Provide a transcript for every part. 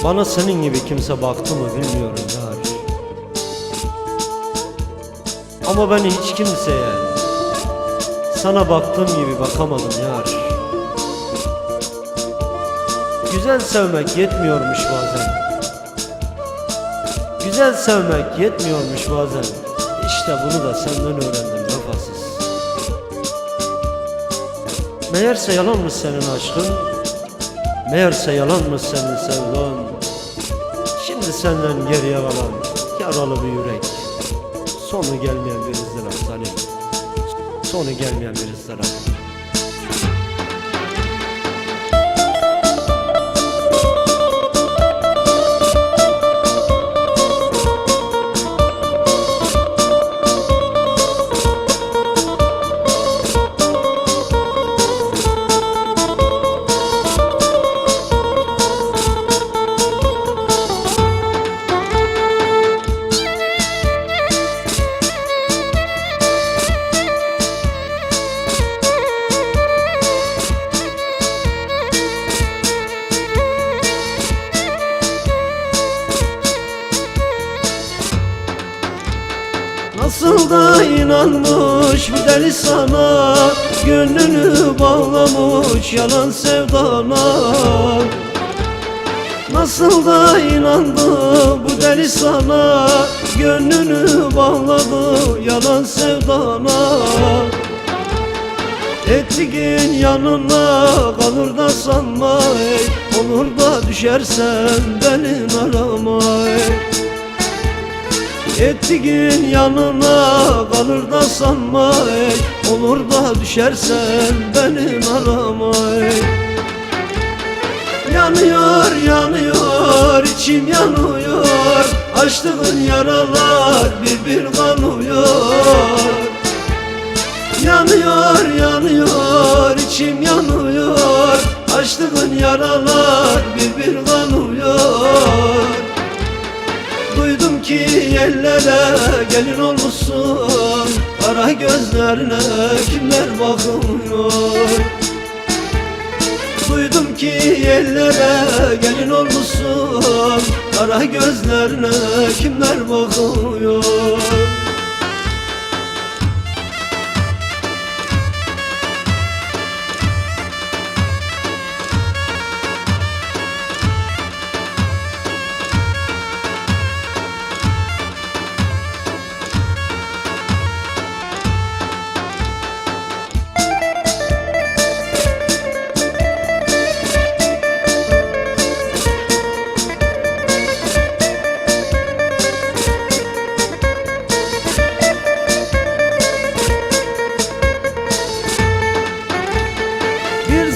Bana senin gibi kimse baktı mı bilmiyorum yar. Ama ben hiç kimseye sana baktığım gibi bakamadım yar. Güzel sevmek yetmiyormuş bazen. Güzel sevmek yetmiyormuş bazen. İşte bunu da senden öğrendim vefasız. Meğerse yalanmış senin aşkın, meğerse yalanmış senin sevdan. Şimdi senden geriye kalan yaralı bir yürek, sonu gelmeyen bir ızdırap zalim, sonu gelmeyen bir ızdırap. Nasıl da inanmış bu deli sana, gönlünü bağlamış yalan sevdana. Nasıl da inandı bu deli sana, gönlünü bağladı yalan sevdana. Ettiğin yanına kalır da sanma, olur da düşersen beni arama. Ettiğin yanına kalır da sanma, olur da düşersen benim arama. Yanıyor yanıyor içim yanıyor, açtığın yaralar bir bir kanıyor. Yanıyor yanıyor içim yanıyor, açtığın yaralar bir bir kanıyor. Duydum ki ellere gelin olmuşsun, kara gözlerine kimler bakmıyor. Duydum ki ellere gelin olmuşsun, kara gözlerine kimler bakmıyor.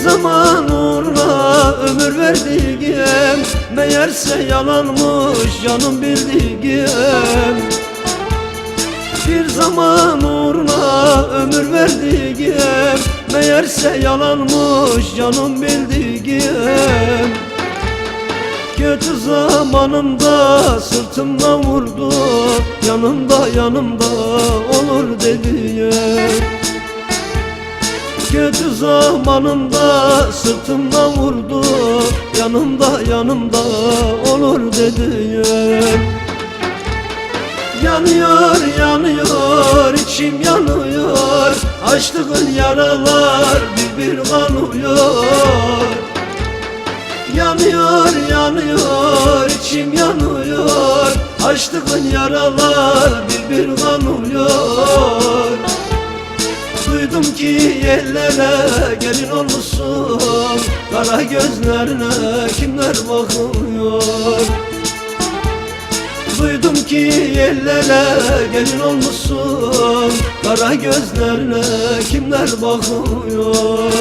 Zaman uğruna ömür verdiğim, meğerse yalanmış canım bildiğim. Bir zaman uğruna ömür verdiğim, meğerse yalanmış canım bildiğim. Kötü zamanımda sırtımdan vurdu, yanımda yanımda olur dediğim. Kötü zamanımda sırtımdan vurdu, yanımda yanımda olur dediğim. Yanıyor yanıyor içim yanıyor, açtığın yaralar bir bir kanıyor. Yanıyor yanıyor içim yanıyor, açtığın yaralar bir bir kanıyor. Duydum ki ellere gelin olmuşsun, kara gözlerine kimler bakmıyor. Duydum ki ellere gelin olmuşsun, kara gözlerine kimler bakmıyor.